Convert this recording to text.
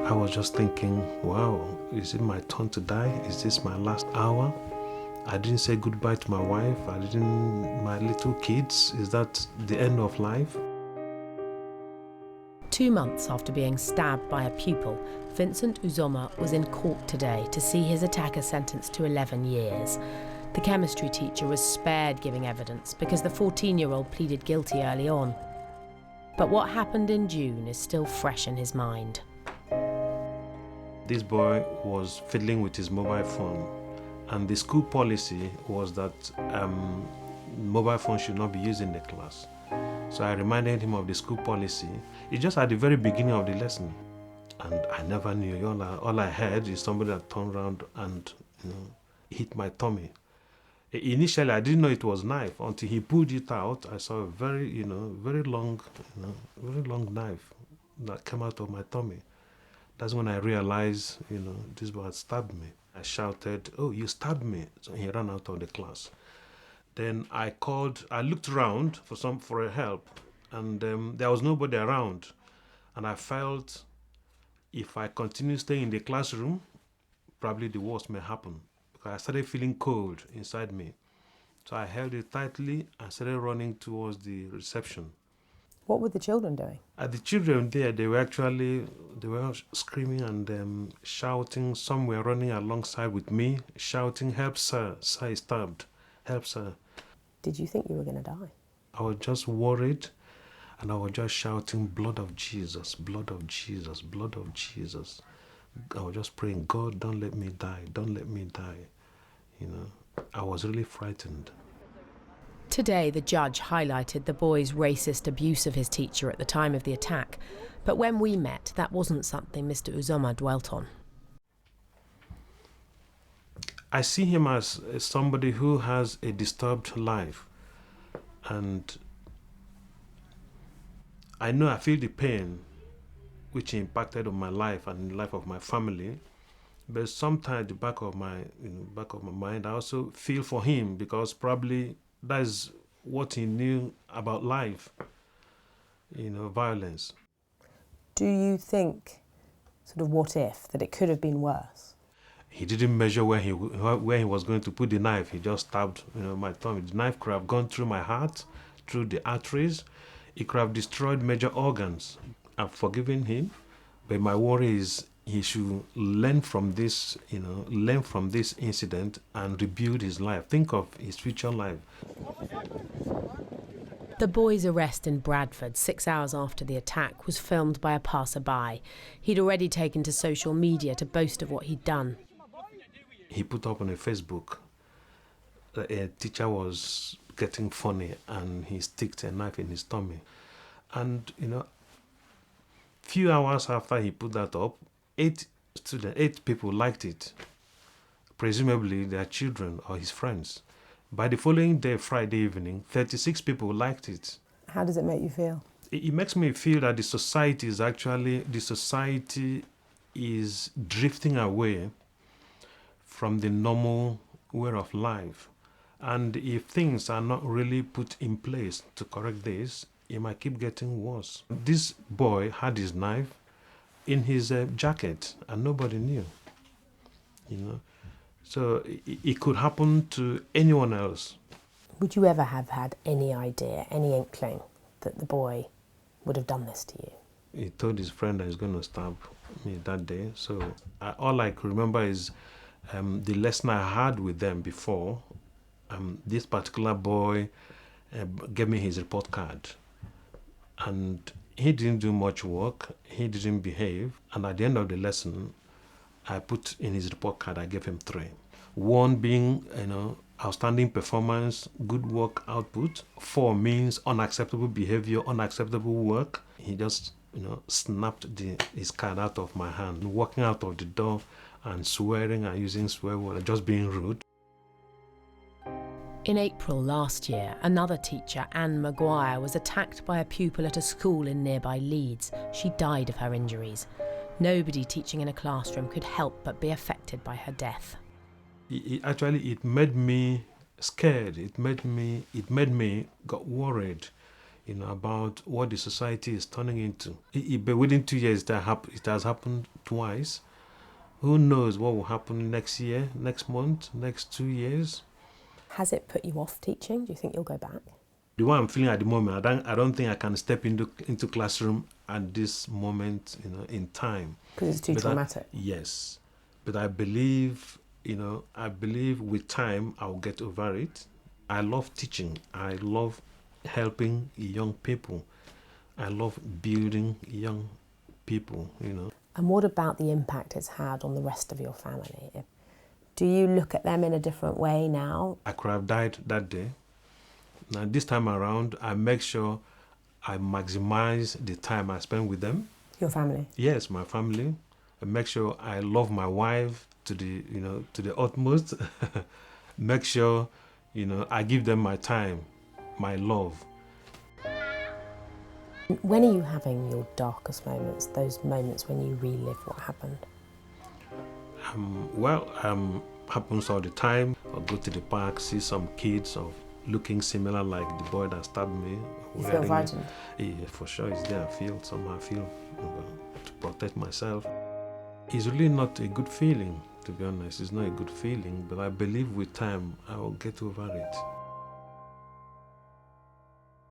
I was just thinking, wow, is it my turn to die? Is this my last hour? I didn't say goodbye to my wife. My little kids. Is that the end of life? 2 months after being stabbed by a pupil, Vincent Uzomah was in court today to see his attacker sentenced to 11 years. The chemistry teacher was spared giving evidence because the 14-year-old pleaded guilty early on. But what happened in June is still fresh in his mind. This boy was fiddling with his mobile phone, and the school policy was that mobile phone should not be used in the class. So I reminded him of the school policy. It's just at the very beginning of the lesson, and I never knew. All I heard is somebody that turned around and hit my tummy. Initially, I didn't know it was knife until he pulled it out. I saw a very long knife that came out of my tummy. That's when I realized, this boy had stabbed me. I shouted, "Oh, you stabbed me!" So he ran out of the class. Then I looked around for help, and there was nobody around. And I felt if I continue staying in the classroom, probably the worst may happen. Because I started feeling cold inside me. So I held it tightly and started running towards the reception. What were the children doing? The children there, they were screaming and shouting. Some were running alongside with me, shouting, "Help, sir! Sir is stabbed. Help, sir!" Did you think you were going to die? I was just worried, and I was just shouting, "Blood of Jesus, blood of Jesus, blood of Jesus." I was just praying, "God, don't let me die, don't let me die." I was really frightened. Today, the judge highlighted the boy's racist abuse of his teacher at the time of the attack. But when we met, that wasn't something Mr. Uzomah dwelt on. I see him as somebody who has a disturbed life. And I feel the pain which impacted on my life and the life of my family. But sometimes at the back of my mind, I also feel for him because probably that's what he knew about life, violence. Do you think, sort of what if, that it could have been worse? He didn't measure where he was going to put the knife. He just stabbed, my tummy. The knife could have gone through my heart, through the arteries. It could have destroyed major organs. I've forgiven him, but my worry is he should learn from this incident and rebuild his life. Think of his future life. The boy's arrest in Bradford 6 hours after the attack was filmed by a passerby. He'd already taken to social media to boast of what he'd done. He put up on a Facebook that a teacher was getting funny and he sticked a knife in his tummy. And, few hours after he put that up, 8 people liked it. Presumably their children or his friends. By the following day, Friday evening, 36 people liked it. How does it make you feel? It makes me feel that the society is drifting away from the normal way of life. And if things are not really put in place to correct this, it might keep getting worse. This boy had his knife in his jacket and nobody knew, So it could happen to anyone else. Would you ever have had any idea, any inkling that the boy would have done this to you? He told his friend that he's going to stab me that day. So all I could remember is the lesson I had with them before. This particular boy gave me his report card. And he didn't do much work. He didn't behave. And at the end of the lesson, I put in his report card, I gave him 3. 1 being, outstanding performance, good work output. 4 means unacceptable behavior, unacceptable work. He just, snapped his card out of my hand, walking out of the door and swearing and using swear words, just being rude. In April last year, another teacher, Anne Maguire, was attacked by a pupil at a school in nearby Leeds. She died of her injuries. Nobody teaching in a classroom could help but be affected by her death. It made me scared. It made me got worried. about what the society is turning into. But within 2 years, it has happened twice. Who knows what will happen next year, next month, next 2 years? Has it put you off teaching? Do you think you'll go back? The way I'm feeling at the moment, I don't think I can step into classroom at this moment, in time. Because it's too traumatic. Yes, but I believe, with time I'll get over it. I love teaching. I love helping young people. I love building young people. And what about the impact it's had on the rest of your family? Do you look at them in a different way now? I could have died that day. Now this time around, I make sure I maximize the time I spend with them. Your family? Yes, my family. I make sure I love my wife to the utmost. Make sure, I give them my time, my love. When are you having your darkest moments, those moments when you relive what happened? Happens all the time. I'll go to the park, see some kids looking similar like the boy that stabbed me. You feel frightened? Yeah, for sure it's there. I feel to protect myself. It's really not a good feeling, to be honest. It's not a good feeling, but I believe with time I will get over it.